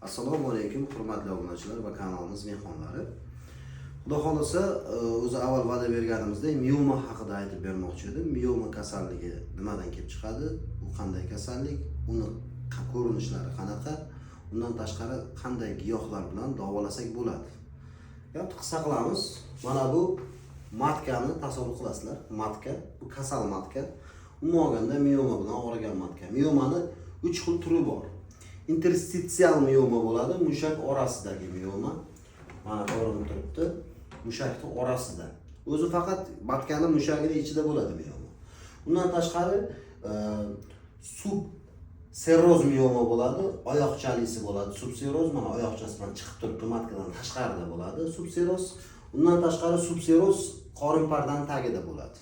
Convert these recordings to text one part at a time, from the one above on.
Assalomu alaykum hurmatli obunachilar va kanalimiz mehmonlari. Xudo xolasa, o'zi avval va'da berganimizdek mioma haqida aytib bermoqchi edim. Mioma kasalligi nimadan kelib chiqadi? U qanday kasallik? Uni ko'rinishlari qanaqa? Undan tashqari qanday giyohlar bilan davolasak bo'ladi? Gapni qisqa qilamiz. Mana bu matkani tasavvur qilasizlar. Matka, bu kasal matka. Umuman olganda mioma bilan og'rigan matka. Miomani 3 xil turi bor. Interstitial mioma bo'ladi, mushak orasidagi mioma. Mana ko'rinib turibdi. Mushakning orasida. O'zi faqat matkani mushagining ichida bo'ladi mioma. Undan tashqari subseroz mioma bo'ladi, oyoqchalisi bo'ladi. Subseroz mana oyoqchasi bilan chiqib turibdi, matkadan tashqarida bo'ladi. Subseroz, undan tashqari subseroz qorin pardani tagida bo'ladi.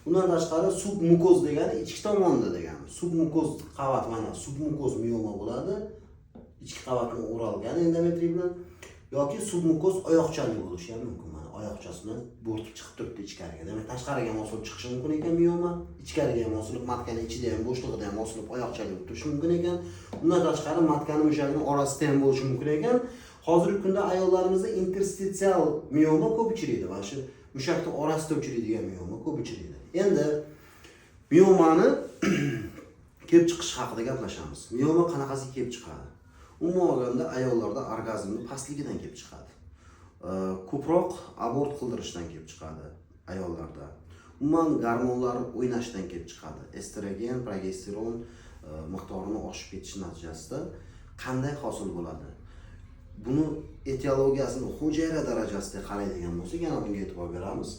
Undan tashqari submukoz degani ichki tomonda degani. Submukoz qavat mana submukoz mioma bo'ladi. Ichki qavatni o'ralgan endometriy bilan yoki submukoz oyoqchali bo'lishi ham mumkin. Mana oyoqchasi bilan bo'rtib chiqib turibdi ichkariga. Demak, tashqariga ham osilib chiqishi mumkin ekan mioma, ichkariga ham osilib, matkaning ichida ham bo'shlig'ida ham osilib oyoqchali bo'lib turishi mumkin ekan. Undan tashqari matkani mushagining orasida ham bo'lishi mumkin ekan. Hozirgi kunda ayollarimizda interstitial mioma ko'p uchraydi. Mana shu mushakning orasida uchraydigan mioma ko'p uchraydi. Endi miomani kelib chiqish haqida gaplashamiz. Mioma qanaqasi kelib chiqadi? Umuman olganda ayollarda orgazmning pastligidan kelib chiqadi. Ko'proq abort qildirishdan kelib chiqadi ayollarda. Umuman gormonlar o'ynashdan kelib chiqadi. Estrogen, progesteron miqdorini oshib ketishi natijasida qanday hosil bo'ladi? Buni etiologiyasini hujayra darajasida qaraydigan bo'lsak, yana bunga e'tibor beramiz.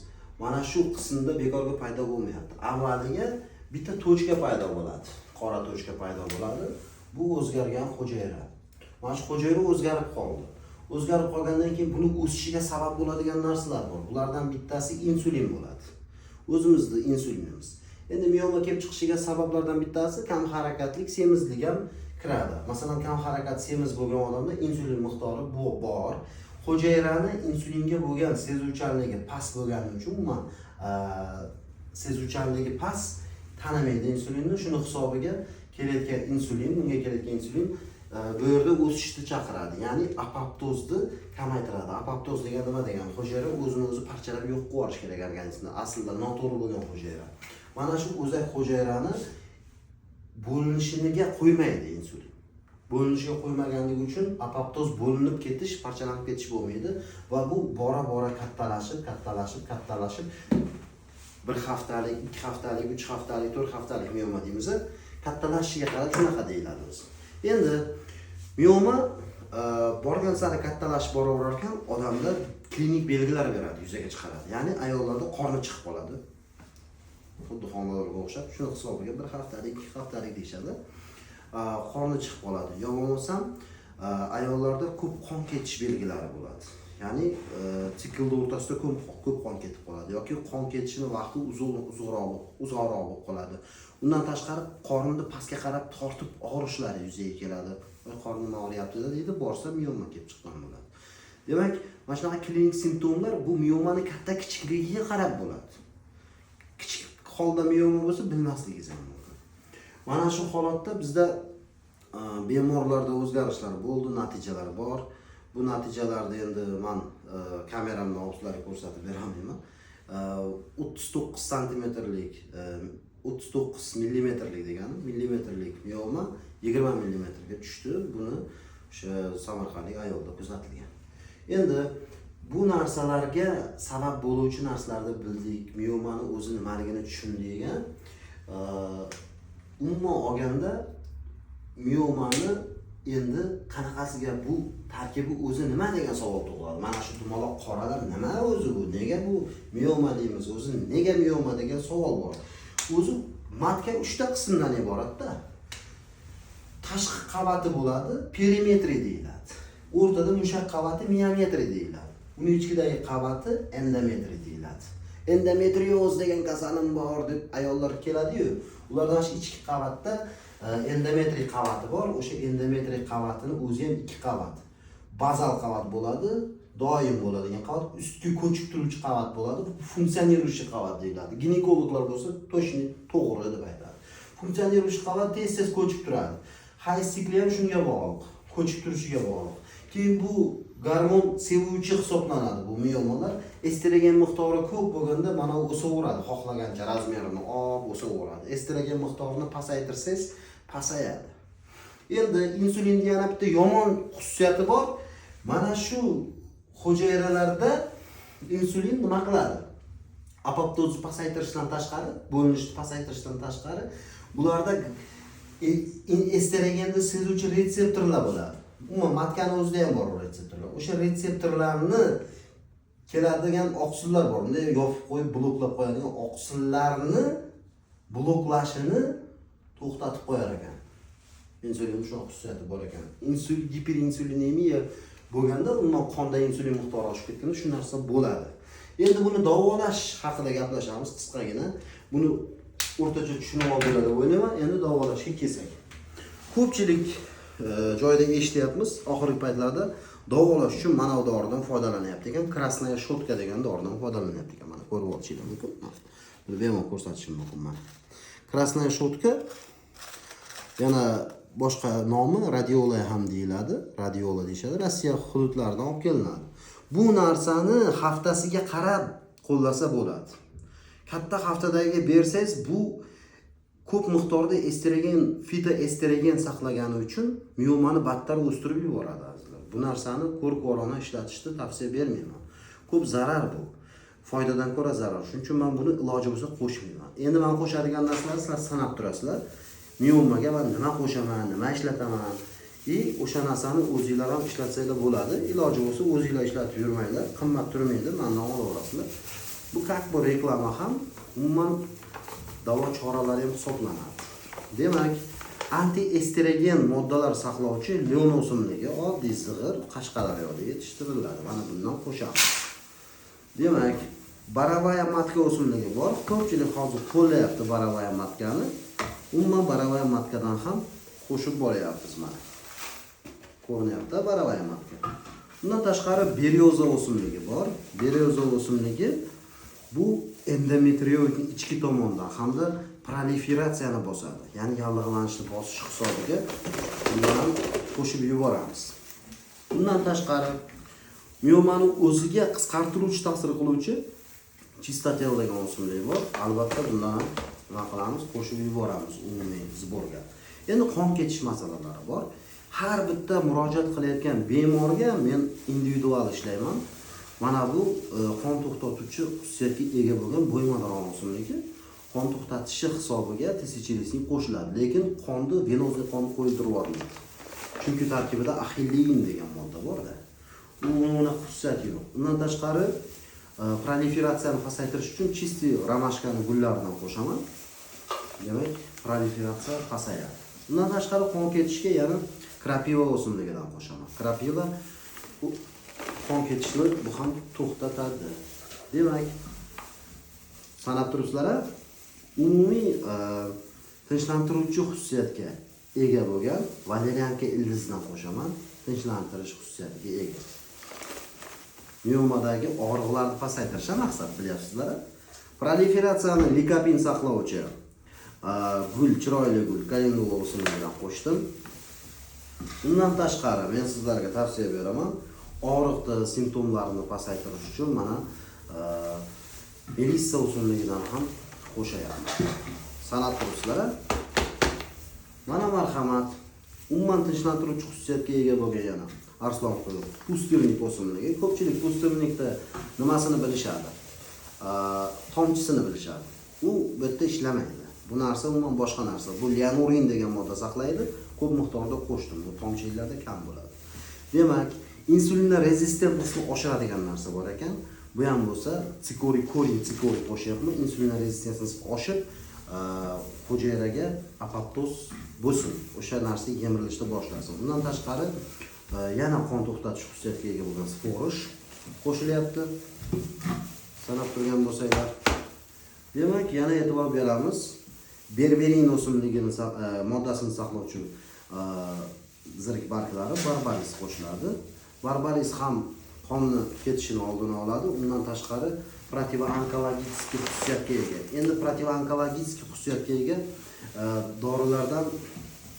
Mana shu qismda bekorga paydo bo'lmayapti. Avvaliga bitta tochka paydo bo'ladi. Qora tochka paydo bo'ladi. Bu o'zgargan hujayra. Mana shu hujayra o'zgarib qoldi. O'zgarib qolgandan keyin buni o'sishiga sabab bo'ladigan narsalar bor. Bulardan bittasi insulin bo'ladi. O'zimizning insulinimiz. Endi mioma kelib chiqishiga sabablardan bittasi kam harakatlik, semizlik ham kiradi. Masalan, kam harakat semiz bo'lgan odamda insulin miqdori bor. Hujayrani insulinga bo'lgan sezuvchanligi past bo'lgani uchun umuman sezuvchanligi past tanimaydi insulinni. Shuni hisobiga kelayotgan insulin, bunga kelayotgan insulin bu yerda o'sishni chaqiradi. Ya'ni apoptozni kamaytiradi. Apoptoz degani nima degani? Hujayra o'zini o'zi parchalab yo'q qilib yuborish kerak organizmda. Aslida noto'g'ri bo'lgan hujayra. Mana shu o'zak hujayrani bo'linishiniga qo'ymaydi insulin. Bo'linishiga qo'ymaganligi uchun apoptoz bo'linib ketish, parchalanib ketish bo'lmaydi va bu bora-bora kattalashib bir haftalik, 2 haftalik, 3 haftalik, 4 haftalik mioma deymiz. Kattalashishiga qarab shunaqa deyiladi o'zi. Endi mioma borgan sari kattalashib boraverar ekan, odamda klinik belgilar beradi, yuzaga chiqaradi. Ya'ni ayollarda qorni chiqib qoladi. Xuddi homilalarga o'xshab, shuni hisobiga 1 haftalik, 2 haftalik deyshadi. Qorni chiqib qoladi. Yo bo'lmasam ayollarda ko'p qon ketish belgilari bo'ladi. Ya'ni siklda o'rtasida ko'p qon ketib qoladi yoki qon ketishini vaqti uzoqroq bo'lib qoladi. Undan tashqari qornni pastga qarab tortib og'rishlari yuzaga keladi. Qornim og'riyapti deydi, borsa mioma kelib chiqqan bo'ladi. Demak, mana shunaqa klinik simptomlar bu miomani katta kichikligiga qarab bo'ladi. Kichik holda mioma bo'lsa bilmasligingiz ham mumkin. Mana shu holatda bizda bemorlarda o'zgarishlar bo'ldi, natijalar bor. Bu natijalarni endi men kameramdan o'zlariga ko'rsatib beraman. 39 santimetrlik, 39 millimetrlik degani, millimetrlik mioma 20 millimetrga tushdi. Buni o'sha samarqandlik ayolda kuzatilgan. Endi bu narsalarga sabab bo'luvchi narsalarni bildik, miomani o'zi nimaligini tushundik. Umuman olganda miomani endi qanaqasiga bu tarkibi o'zi nima degan savol tug'iladi. Mana shu dumaloq qoralar nima o'zi bu? Nega bu mioma deymiz? O'zi nega mioma degan savol bor. O'zi matka 3 ta qismdan iboratda. Tashqi qavati bo'ladi, perimetri deyiladi. O'rtada mushak qavati miometri deyiladi. Uning ichidagi qavati endometri deyiladi. Endometrioz degan kasalim bor deb ayollar keladi-yu. Ulardan shu ichki qavatda endometriy qavati bor. O'sha endometriy qavatini o'zi ham 2 qavat. Bazal qavat bo'ladi, doim bo'ladigan qavat, ustki ko'chib turuvchi qavat bo'ladi. Bu funksioniruющий qavat deyiladi. Ginekologlar bo'lsa to'g'ri deb aytadi. Funksioniruющий qavat tez-tez ko'chib turadi. Hayz sikli ham shunga bog'liq. ko'chib turishiga bog'liq. Keyin bu gormon sevuvchi hisoblanadi bu miomalar. Estrogen miqdori ko'p bo'lganda mana o'saveradi, xohlagancha razmerini olib o'saveradi. Estrogen miqdorini pasaytirsangiz, pasayadi. Endi insulinning yana bitta yomon xususiyati bor. Mana shu hujayralarda insulin nima qiladi? Apoptozni pasaytirishdan tashqari, bo'linishni pasaytirishdan tashqari, bularda estrogenni sezuvchi retseptorlar bo'ladi. Umuman matkani o'zida ham bor retseptorlar. O'sha retseptorlarni keladigan oqsillar bor. Bunday yopib qo'yib bloklab qo'yadigan oqsillarni bloklashini to'xtatib qo'yar ekan. Insulin shu xususiyati bor ekan. Giperinsulinemiya bo'lganda undan qonda insulin miqdori oshib ketganda shu narsa bo'ladi. Endi buni davolash haqida gaplashamiz qisqagina. Buni o'rtacha tushunib olganlar deb o'ylayman. Endi davolashga kelsak. Ko'pchilik joyda eshityapmiz, oxirgi paytlarda davolash uchun mana bu doridan foydalanyapti ekan. Krasnaya shotka degan doridan foydalanyapti ekan. Mana ko'rib olishingiz mumkin. Buni bemalol ko'rsatishim mumkin mana. Krasnaya shotka yana boshqa nomi radiola ham deyiladi. Radiola deyishadi. Rossiya hududlaridan olib kelinadi. Bu narsani haftasiga qarab qo'llasa bo'ladi. Katta haftadagi bersangiz bu ko'p miqdorda estrogen, fitoestrogen saqlagani uchun miomani battar o'stirib yuboradi azizlar. Bu narsani ko'rib-ko'rona ishlatishni tavsiya bermayman. Ko'p zarar bu. Foydadan ko'ra zarar. Shuning uchun men buni iloji bo'lsa qo'shmayman. Endi men qo'shadigan narsalarni sizlar sanab turasizlar. Miomaga men nima qo'shaman, nima ishlataman. O'sha narsani o'zingizlar ham ishlatsanglar bo'ladi. Iloji bo'lsa o'zingizlar ishlatib yurmanglar. Qimmat turmaydi, mendan olaverasizlar. Bu как bu reklama ham umuman davo choralari ham hisoblanadi. Demak, anti-estrogen moddalar saqlovchi leon o'simligi oddiy sig'ir Qashqadaryoda yetishtiriladi. Mana bundan qo'shamiz. Demak, baravaya matka o'simligi bor. Ko'pchilik hozir qo'llayapti baravaya matkani. Umuman baravaya matkadan ham qo'shib boryapmiz mana. Ko'rinyapti baravaya matka. Bundan tashqari beryoza o'simligi bor. Beryoza o'simligi bu endometrioidning ichki tomonidan hamda proliferatsiyani bosadi. Ya'ni yallig'lanishni bosish hisobiga bundan qo'shib yuboramiz. Bundan tashqari miomani o'ziga qisqartiruvchi ta'sir qiluvchi chistotel degan o'simlik bor. Albatta bundan nima qilamiz? Qo'shib yuboramiz umumiy zborga. Endi qon ketish masalalari bor. Har bitta murojaat qilayotgan bemorga men individual ishlayman. Mana bu qon to'xtatuvchi xususiyatga ega bo'lgan bo'ymador o'simligi qon to'xtatishi hisobiga tisichilisning qo'shiladi, lekin qonni venozli qon qo'ydirib yubormaydi. Chunki tarkibida axillein degan modda bor-da. Uni xususiyati yo'q. Undan tashqari proliferatsiyani pasaytirish uchun chisti romashkani gullaridan qo'shaman. Demak, proliferatsiya pasayadi. Undan tashqari qon ketishga yana krapiva o'simligidan qo'shaman. Krapiva qon ketishni bu ham to'xtatadi. Demak, sanab turibsizlar, umumiy tinchlantiruvchi xususiyatga ega bo'lgan valerianka ildizidan qo'shaman, tinchlantirish xususiyatiga ega. Miomadagi og'riqlarni pasaytirish maqsad, bilyapsizlar. Proliferatsiyani likopin saqlovchi gul, chiroyli gul, kalendula o'simligidan qo'shdim. Undan tashqari men sizlarga tavsiya beraman, og'riqni simptomlarini pasaytirish uchun mana melissa o'simligidan ham qo'shayapman. Sanab turibsizlar. Mana marhamat, umuman tinchlantiruvchi xususiyatga ega bo'lgan yana arslon qo'yi, pustirnik o'simligi. Ko'pchilik pustirnikda nimasini bilishadi? Tomchisini bilishadi. U bu yerda ishlamaydi. Bu narsa umuman boshqa narsa. Bu lianurin degan modda saqlaydi. Ko'p miqdorda qo'shdim. Bu tomchiliklarda kam bo'ladi. Demak, insulinga rezistentlikni oshiradigan narsa bor ekan. Bu ham bo'lsa, sikoriy qo'shyapman. Insulin rezistensiyasi oshib, hujayraga apoptoz bo'lsin. O'sha narsa yemirilishni boshlasin. Undan tashqari yana qon to'xtatish xususiyatiga ega bo'lgan sporish qo'shilyapti. Sanab turgan bo'lsanglar. Demak, yana e'tibor beramiz. Berberin o'simligining moddasini saqlovchi zirik barglari barbaris qo'shiladi. Barbaris ham qonni ketishini oldini oladi. Undan tashqari protivoonkologik xususiyatga ega. Endi protivoonkologik xususiyatga ega dorilardan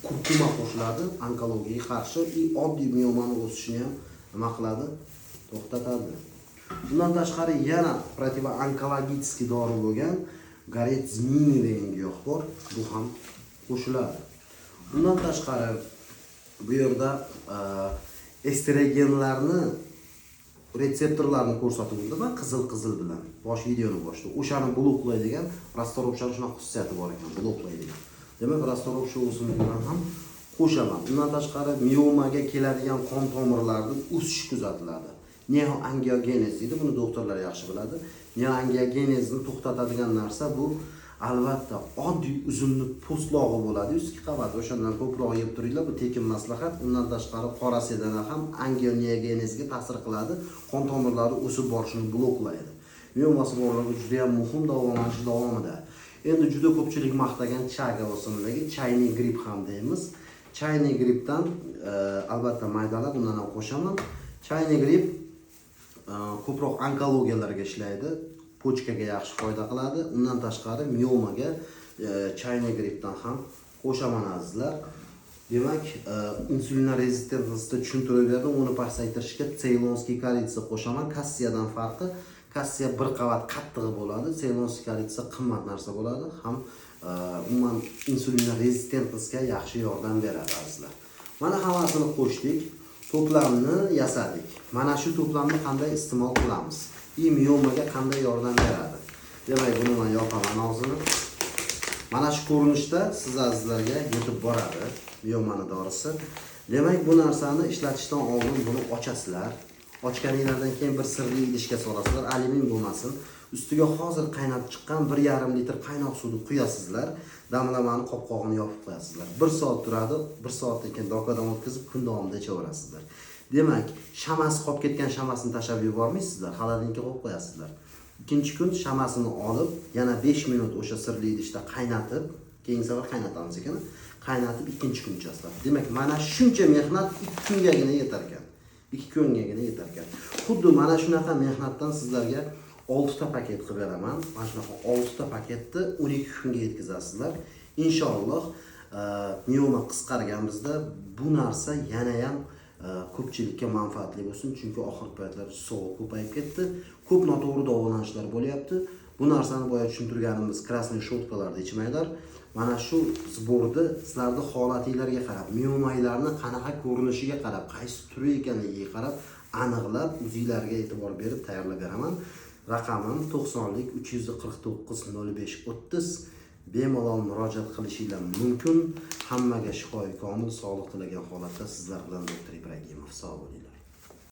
kurkuma qo'shiladi, onkologiyaga qarshi oddiy miyomani o'sishini ham nima qiladi? To'xtatadi. Bundan tashqari yana protivoonkologический dori bo'lgan garetznini degan giyoh bor, bu ham qo'shiladi. Bundan tashqari bu yerda estrogenlarni retseptorlarni ko'rsatuvdi va qizil bilan bosh videoni boshda o'shani bloklaydigan rastorovchani shunaqa xususiyati bor ekan, bloklaydigan. Demak, rastorovcha o'simlik bilan ham qo'shaman. Undan tashqari miomaga keladigan qon tomirlarida o'sish kuzatiladi. Neoangiogenez deydi, buni doktorlar yaxshi biladi. Neoangiogenezni to'xtatadigan narsa bu albatta oddiy uzunlik po'stlog'i bo'ladi, ustki qavat. O'shandan ko'proq yeb turinglar, bu tekin maslahat. Undan tashqari qora sedana ham angiogenezga ta'sir qiladi, qon tomirlari o'sib borishini bloklaydi. Miomasi borlarga juda ham muhim davolanish davomida. Endi juda ko'pchilik maqtagan chaga o'simligi, chayniy grip ham deymiz. Chayniy gripdan albatta maydalab undan ham qo'shaman. Chayniy grip ko'proq onkologiyalarga ishlaydi, pochkaga yaxshi foyda qiladi. Undan tashqari miomaga chayniy gripdan ham qo'shaman azizlar. Demak, insulin rezistentlikni tushuntirib berdim. Uni pasaytirishga Ceylonskiy koritsa qo'shaman. Kassiyadan farqi, kassiya bir qavat qattig'i bo'ladi, Ceylonskiy koritsa qimmat narsa bo'ladi. Ham umuman insulin rezistentlikka yaxshi yordam beradi azizlar. Mana hammasini qo'shdik, to'plamni yasadik. Mana shu to'plamni qanday iste'mol qilamiz? Miomaga qanday yordam beradi? Demak, buni men yopaman og'zini. Mana shu ko'rinishda siz azizlarga yetib boradi miomani dorisi. Demak, bu narsani ishlatishdan oldin buni ochasizlar. Ochganingizdan keyin bir sirli idishga solasizlar, alyumin bo'lmasin. Ustiga hozir qaynab chiqqan 1,5 litr qaynoq suvni quyasizlar. Damlamani qopqog'ini yopib qo'yasizlar. 1 soat turadi, 1 soatdan keyin dokadan o'tkazib kun davomida ichaverasizlar. Demak, shamasi qolib ketgan shamasini tashlab yubormaysizlar, xalodilnikka qo'yib qo'yasizlar. Ikkinchi kun shamasini olib, yana 5 minut o'sha sirli idishda qaynatib, keyingi safar qaynatamiz ekan, qaynatib ikkinchi kun ichasizlar. Demak, mana shuncha mehnat 2 kungagina yetar ekan. 2 kungagina yetar ekan. Xuddi mana shunaqa mehnatdan sizlarga 6 ta paket qilib beraman. Mana shunaqa 6 ta paketni 12 kunga yetkazasizlar. Inshaalloh, mioma qisqarganimizda bu narsa yana ham ko'pchilikka manfaatli bo'lsin, chunki oxirgi paytlarda sovuq ko'payib ketdi, ko'p noto'g'ri davolanishlar bo'lyapti. Bu narsani boya tushuntirganimiz krasnoy shotkalarda ichmanglar. Mana shu zborda sizlarning holatingizga qarab, miomanglarni qanaqa ko'rinishiga qarab, qaysi turi ekanligiga qarab aniqlab o'zingizlarga e'tibor berib tayyorlab beraman. Raqamim 90lik 349 05 30. Bemalol murojaat qilishingiz mumkin. Hammaga shifoy komil, sog'lik tilagan holatda sizlar bilan doktor Ibragimov. Sog' bo'linglar.